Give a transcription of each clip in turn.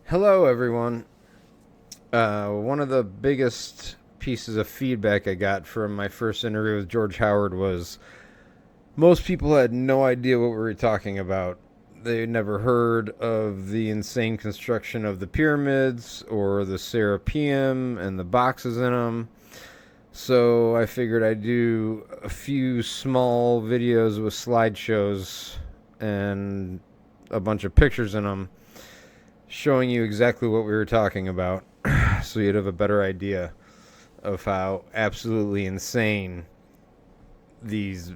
Hello, everyone. One of the biggest pieces of feedback I got from my first interview with George Howard was most people had no idea what we were talking about. They had never heard of the insane construction of the pyramids or the Serapeum and the boxes in them. So I figured I'd do a few small videos with slideshows and a bunch of pictures in them showing you exactly what we were talking about so you'd have a better idea of how absolutely insane these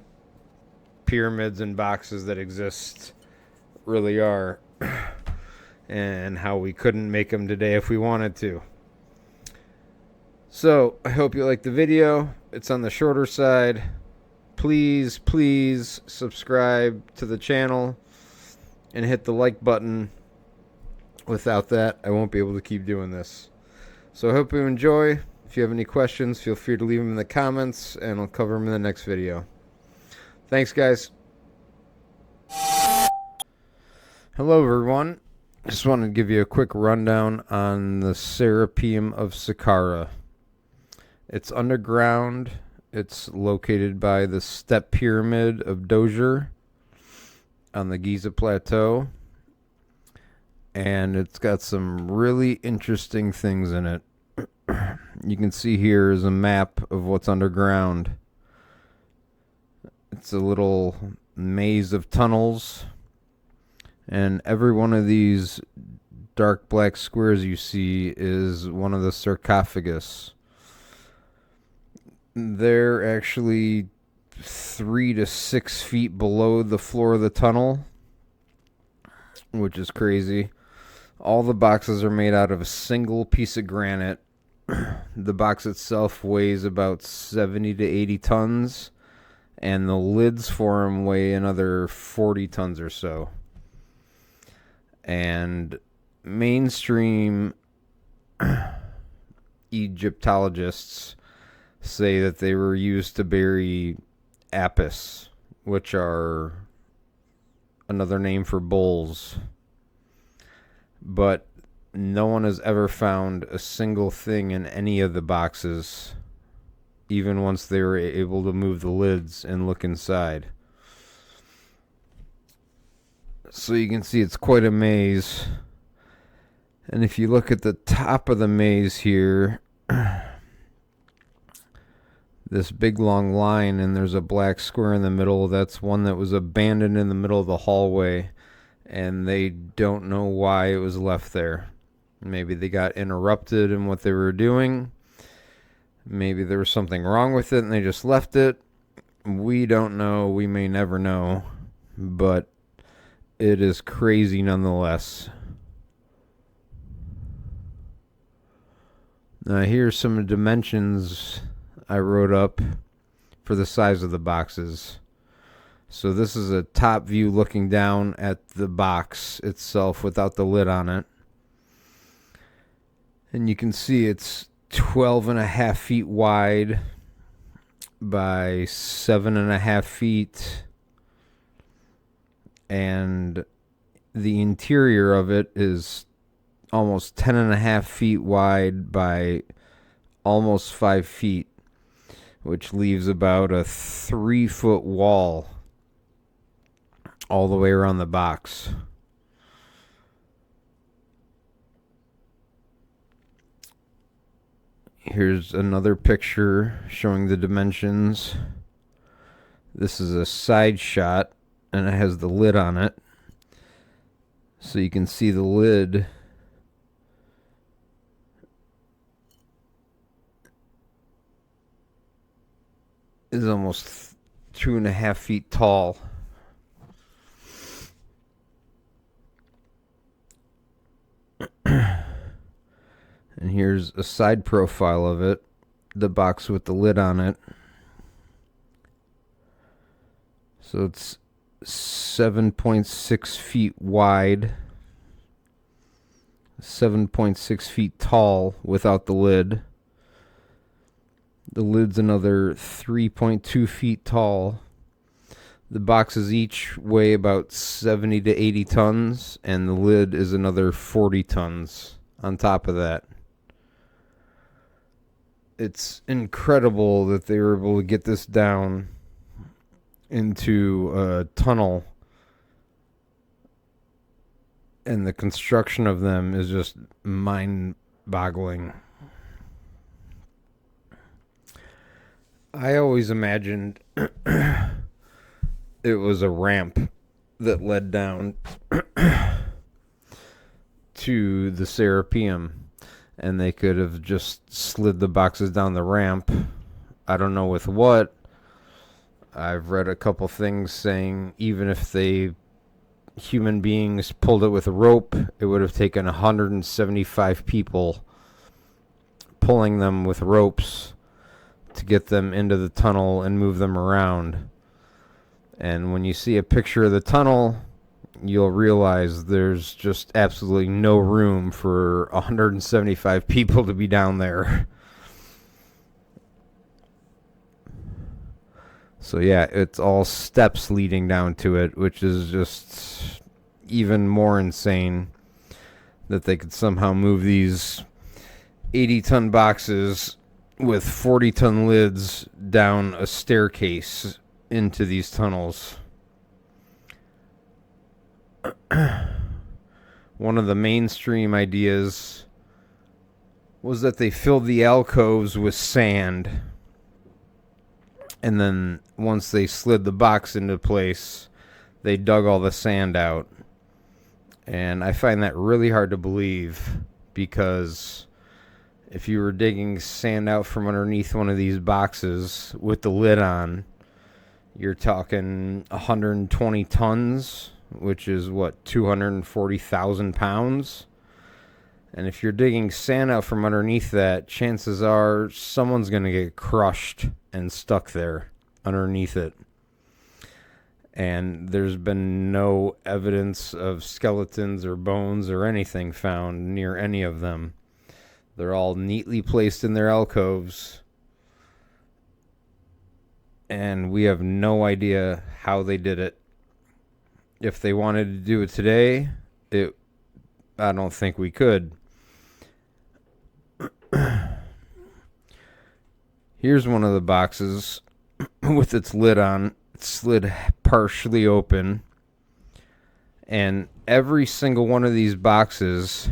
pyramids and boxes that exist really are and how we couldn't make them today if we wanted to. So I hope you like the video. It's on the shorter side. Please subscribe to the channel and hit the like button. Without that, I won't be able to keep doing this. So I hope you enjoy. If you have any questions, feel free to leave them in the comments, and I'll cover them in the next video. Thanks, guys. Hello, everyone. Just wanted to give you a quick rundown on the Serapeum of Saqqara. It's underground. It's located by the Step Pyramid of Djoser on the Giza Plateau. And it's got some really interesting things in it. You can see here is a map of what's underground. It's a little maze of tunnels. And every one of these dark black squares you see is one of the sarcophagus. They're actually 3 to 6 feet below the floor of the tunnel, which is crazy. All the boxes are made out of a single piece of granite. The box itself weighs about 70 to 80 tons, and the lids for them weigh another 40 tons or so. And mainstream Egyptologists say that they were used to bury apis, which are another name for bulls. But no one has ever found a single thing in any of the boxes, even once they were able to move the lids and look inside. So you can see it's quite a maze. And if you look at the top of the maze here, this big long line, and there's a black square in the middle, that's one that was abandoned in the middle of the hallway. And they don't know why it was left there. Maybe they got interrupted in what they were doing. Maybe there was something wrong with it and they just left it. We don't know. We may never know. But it is crazy nonetheless. Now here's some dimensions I wrote up for the size of the boxes. So this is a top view looking down at the box itself without the lid on it. And you can see it's 12.5 feet wide by 7.5 feet. And the interior of it is almost 10.5 feet wide by almost 5 feet, which leaves about a 3-foot wall all the way around the box. Here's another picture showing the dimensions. This is a side shot, and it has the lid on it. So you can see the lid is almost 2.5 feet tall. And here's a side profile of it, the box with the lid on it. So it's 7.6 feet wide, 7.6 feet tall without the lid. The lid's another 3.2 feet tall. The boxes each weigh about 70 to 80 tons, and the lid is another 40 tons on top of that. It's incredible that they were able to get this down into a tunnel, and the construction of them is just mind-boggling. I always imagined it was a ramp that led down to the Serapeum, and they could have just slid the boxes down the ramp. I don't know with what. I've read a couple things saying even if human beings pulled it with a rope, it would have taken 175 people pulling them with ropes to get them into the tunnel and move them around. And when you see a picture of the tunnel, you'll realize there's just absolutely no room for 175 people to be down there. So yeah, it's all steps leading down to it, which is just even more insane that they could somehow move these 80-ton boxes with 40-ton lids down a staircase into these tunnels. One of the mainstream ideas was that they filled the alcoves with sand, and then once they slid the box into place, they dug all the sand out. And I find that really hard to believe, because if you were digging sand out from underneath one of these boxes with the lid on, you're talking 120 tons, which is what, 240,000 pounds? And if you're digging sand out from underneath that, chances are someone's going to get crushed and stuck there underneath it. And there's been no evidence of skeletons or bones or anything found near any of them. They're all neatly placed in their alcoves, and we have no idea how they did it. If they wanted to do it today, I don't think we could. Here's one of the boxes with its lid on. It's slid partially open, and every single one of these boxes,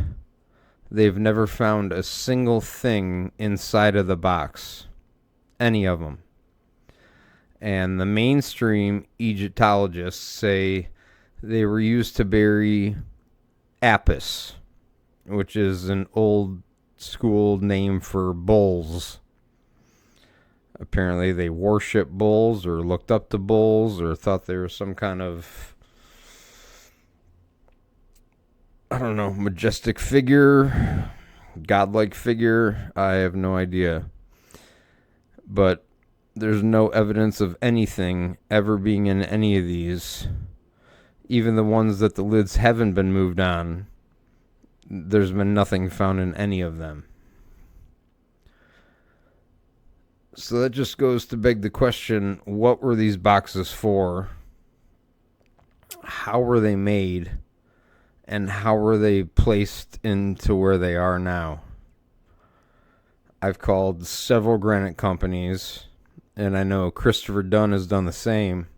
they've never found a single thing inside of the box. Any of them. And the mainstream Egyptologists say they were used to bury apis, which is an old school name for bulls. Apparently they worship bulls, or looked up to bulls, or thought they were some kind of, I don't know, majestic figure, godlike figure. I have no idea. But there's no evidence of anything ever being in any of these. Even the ones that the lids haven't been moved on, there's been nothing found in any of them. So that just goes to beg the question, what were these boxes for? How were they made? And how were they placed into where they are now? I've called several granite companies, and I know Christopher Dunn has done the same.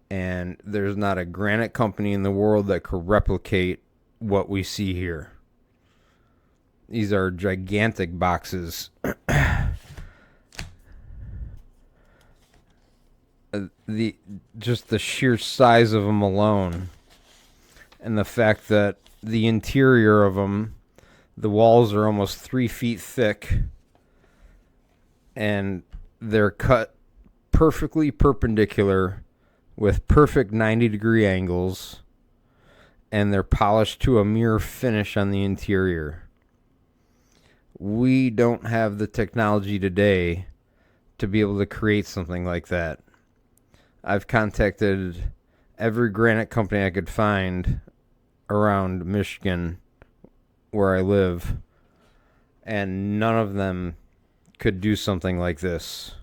And there's not a granite company in the world that could replicate what we see here. These are gigantic boxes. Just the sheer size of them alone, and the fact that the interior of them, the walls are almost 3 feet thick, and they're cut perfectly perpendicular with perfect 90-degree angles, and they're polished to a mirror finish on the interior. We don't have the technology today to be able to create something like that. I've contacted every granite company I could find around Michigan, where I live, and none of them could do something like this.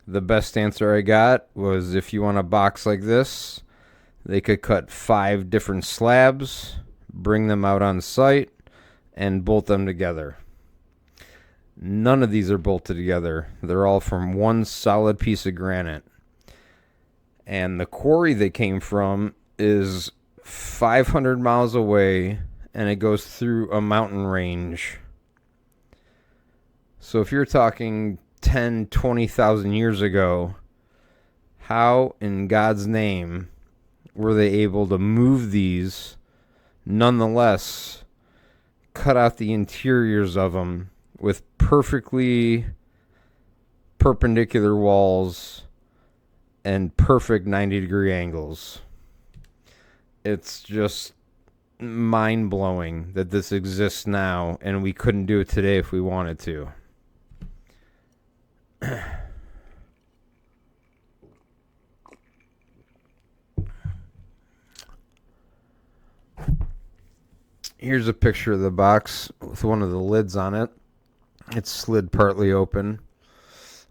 The best answer I got was, if you want a box like this, they could cut 5 different slabs, bring them out on site, and bolt them together. None of these are bolted together. They're all from one solid piece of granite. And the quarry they came from is 500 miles away, and it goes through a mountain range. So if you're talking 10, 20,000 years ago, how in God's name were they able to move these, nonetheless cut out the interiors of them with perfectly perpendicular walls and perfect 90-degree angles? It's just mind-blowing that this exists now, and we couldn't do it today if we wanted to. Here's a picture of the box with one of the lids on it. It's slid partly open.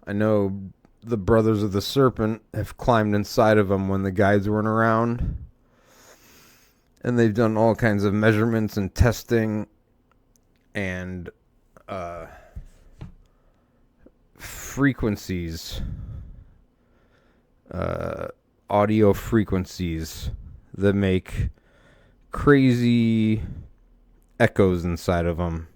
I know the Brothers of the Serpent have climbed inside of them when the guides weren't around. And they've done all kinds of measurements and testing and frequencies, audio frequencies that make crazy echoes inside of them.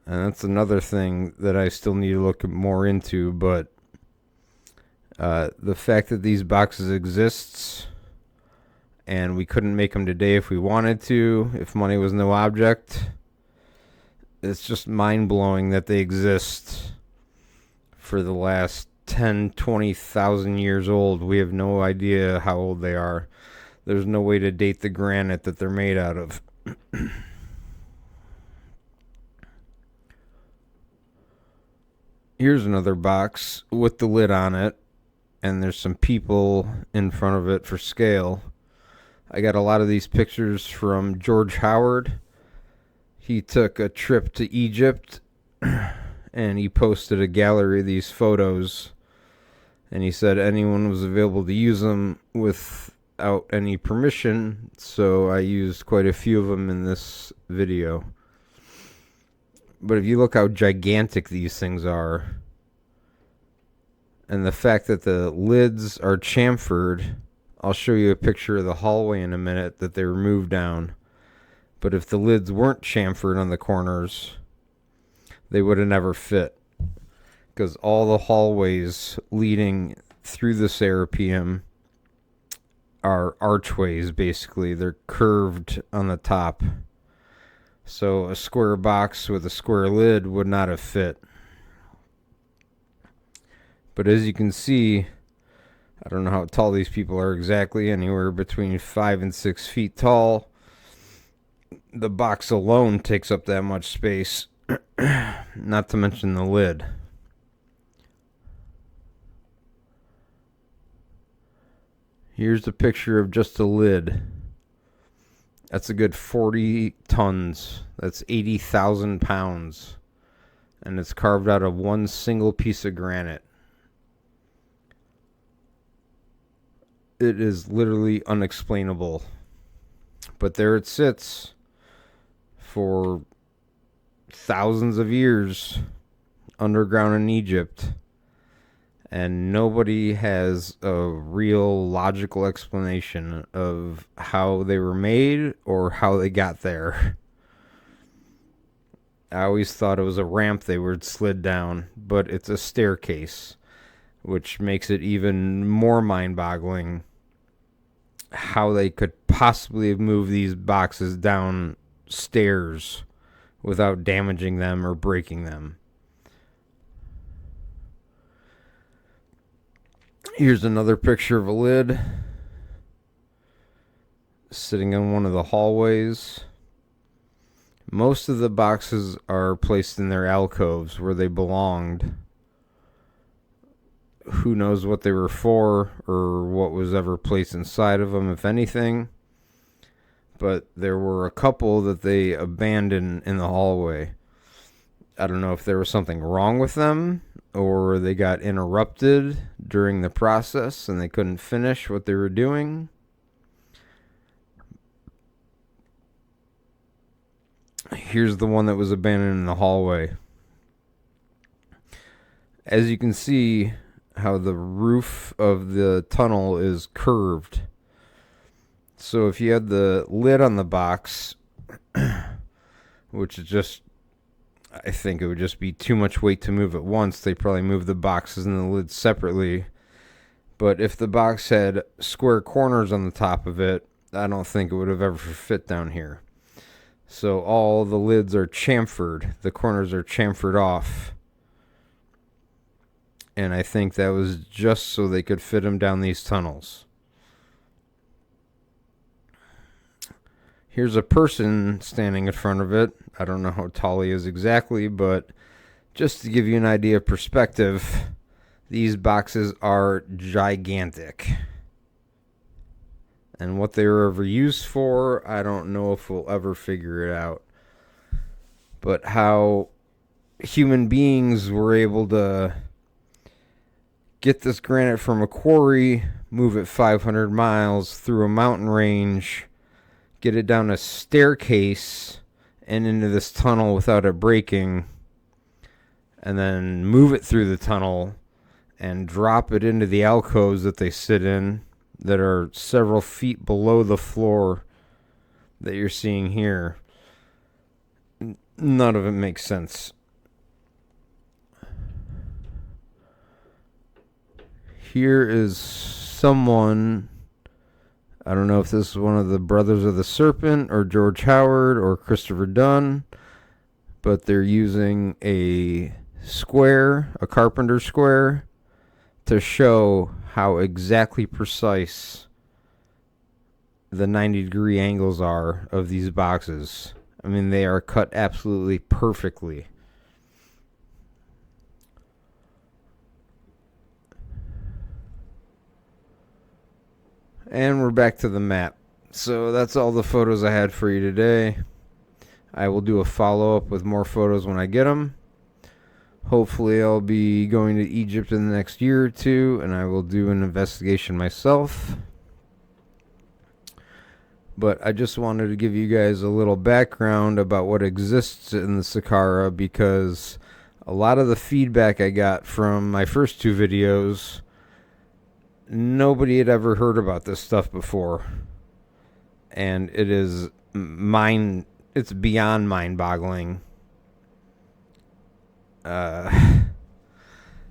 And that's another thing that I still need to look more into, but the fact that these boxes exists and we couldn't make them today if we wanted to, if money was no object, it's just mind-blowing that they exist for the last 10, 20,000 years old. We have no idea how old they are. There's no way to date the granite that they're made out of. Here's another box with the lid on it, and there's some people in front of it for scale. I got a lot of these pictures from George Howard. He took a trip to Egypt, and he posted a gallery of these photos, and he said anyone was available to use them without any permission, so I used quite a few of them in this video. But if you look how gigantic these things are, and the fact that the lids are chamfered, I'll show you a picture of the hallway in a minute that they were moved down. But if the lids weren't chamfered on the corners, they would have never fit. Because all the hallways leading through the Serapeum are archways, basically. They're curved on the top. So a square box with a square lid would not have fit. But as you can see, I don't know how tall these people are exactly, anywhere between 5 and 6 feet tall. The box alone takes up that much space, not to mention the lid. Here's a picture of just a lid. That's a good 40 tons. That's 80,000 pounds. And it's carved out of one single piece of granite. It is literally unexplainable. But there it sits for thousands of years underground in Egypt. And nobody has a real logical explanation of how they were made or how they got there. I always thought it was a ramp they were slid down, but it's a staircase, which makes it even more mind-boggling how they could possibly have moved these boxes down stairs without damaging them or breaking them. Here's another picture of a lid sitting in one of the hallways. Most of the boxes are placed in their alcoves where they belonged. Who knows what they were for or what was ever placed inside of them, if anything. But there were a couple that they abandoned in the hallway. I don't know if there was something wrong with them or they got interrupted during the process and they couldn't finish what they were doing. Here's the one that was abandoned in the hallway. As you can see, how the roof of the tunnel is curved. So if you had the lid on the box, which is just, I think it would just be too much weight to move at once, they probably move the boxes and the lids separately. But if the box had square corners on the top of it, I don't think it would have ever fit down here. So all the lids are chamfered. The corners are chamfered off. And I think that was just so they could fit them down these tunnels. Here's a person standing in front of it. I don't know how tall he is exactly, but just to give you an idea of perspective, these boxes are gigantic. And what they were ever used for, I don't know if we'll ever figure it out. But how human beings were able to get this granite from a quarry, move it 500 miles through a mountain range, get it down a staircase and into this tunnel without it breaking, and then move it through the tunnel and drop it into the alcoves that they sit in that are several feet below the floor that you're seeing here. None of it makes sense. Here is someone, I don't know if this is one of the brothers of the Serpent or George Howard or Christopher Dunn, but they're using a square, a carpenter square, to show how exactly precise the 90-degree angles are of these boxes. I mean, they are cut absolutely perfectly. And we're back to the map. So that's all the photos I had for you today. I will do a follow-up with more photos when I get them. Hopefully I'll be going to Egypt in the next year or two, and I will do an investigation myself. But I just wanted to give you guys a little background about what exists in the Saqqara, because a lot of the feedback I got from my first two videos, nobody had ever heard about this stuff before. And it is it's beyond mind-boggling.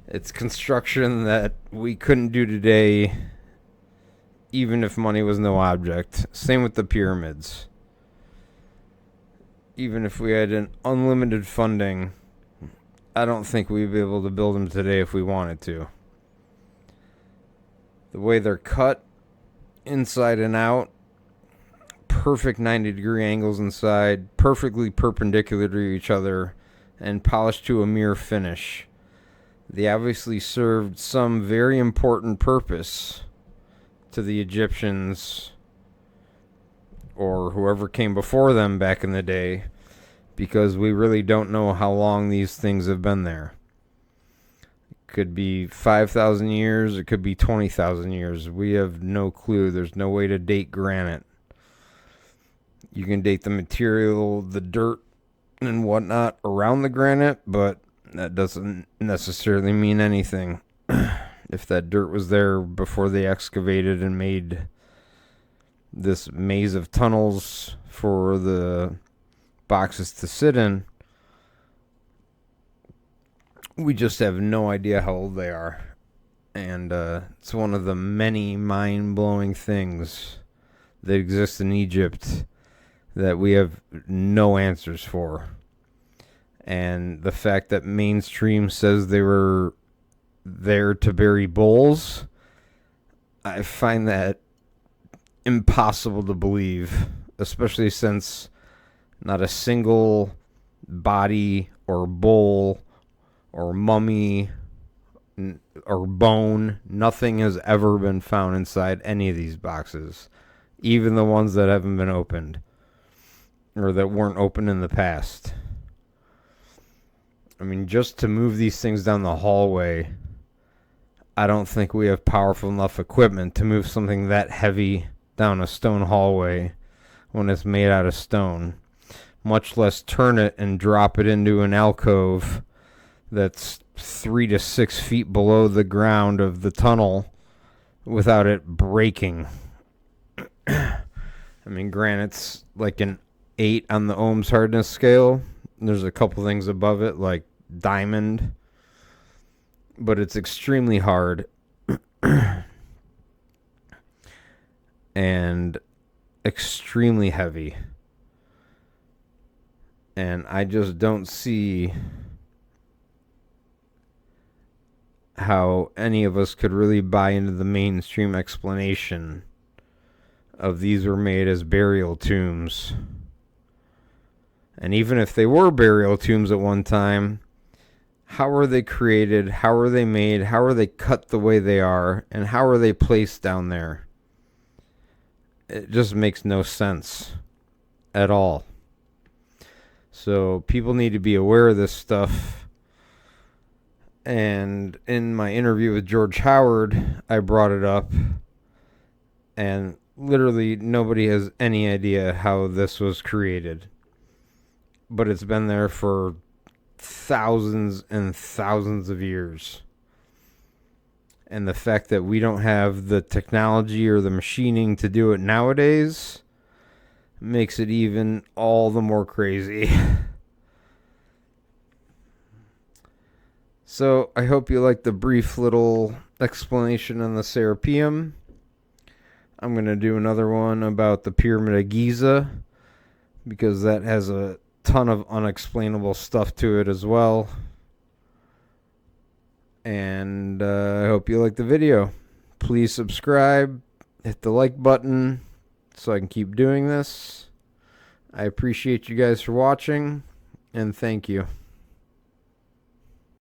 It's construction that we couldn't do today, even if money was no object. Same with the pyramids. Even if we had an unlimited funding, I don't think we'd be able to build them today if we wanted to. The way they're cut, inside and out, perfect 90-degree angles inside, perfectly perpendicular to each other, and polished to a mere finish. They obviously served some very important purpose to the Egyptians or whoever came before them back in the day, because we really don't know how long these things have been there. It could be 5,000 years, it could be 20,000 years. We have no clue. There's no way to date granite. You can date the material, the dirt, and whatnot around the granite, but that doesn't necessarily mean anything. If that dirt was there before they excavated and made this maze of tunnels for the boxes to sit in, we just have no idea how old they are. And it's one of the many mind-blowing things that exist in Egypt that we have no answers for. And the fact that mainstream says they were there to bury bulls, I find that impossible to believe, especially since not a single body or bull or mummy or bone, nothing has ever been found inside any of these boxes, even the ones that haven't been opened or that weren't open in the past. I mean, just to move these things down the hallway, I don't think we have powerful enough equipment to move something that heavy down a stone hallway when it's made out of stone, much less turn it and drop it into an alcove that's 3 to 6 feet below the ground of the tunnel without it breaking. I mean, granite's like an 8 on the ohms hardness scale. There's a couple things above it, like diamond, but it's extremely hard and extremely heavy. And I just don't see how any of us could really buy into the mainstream explanation of these were made as burial tombs. And even if they were burial tombs at one time, how were they created? How were they made? How are they cut the way they are? And how are they placed down there? It just makes no sense at all. So people need to be aware of this stuff. And in my interview with George Howard, I brought it up. And literally nobody has any idea how this was created. But it's been there for thousands and thousands of years. And the fact that we don't have the technology or the machining to do it nowadays makes it even all the more crazy. So I hope you liked the brief little explanation on the Serapeum. I'm going to do another one about the Pyramid of Giza, because that has a ton of unexplainable stuff to it as well. And I hope you like the video. Please subscribe, hit the like button so I can keep doing this. I appreciate you guys for watching, and thank you.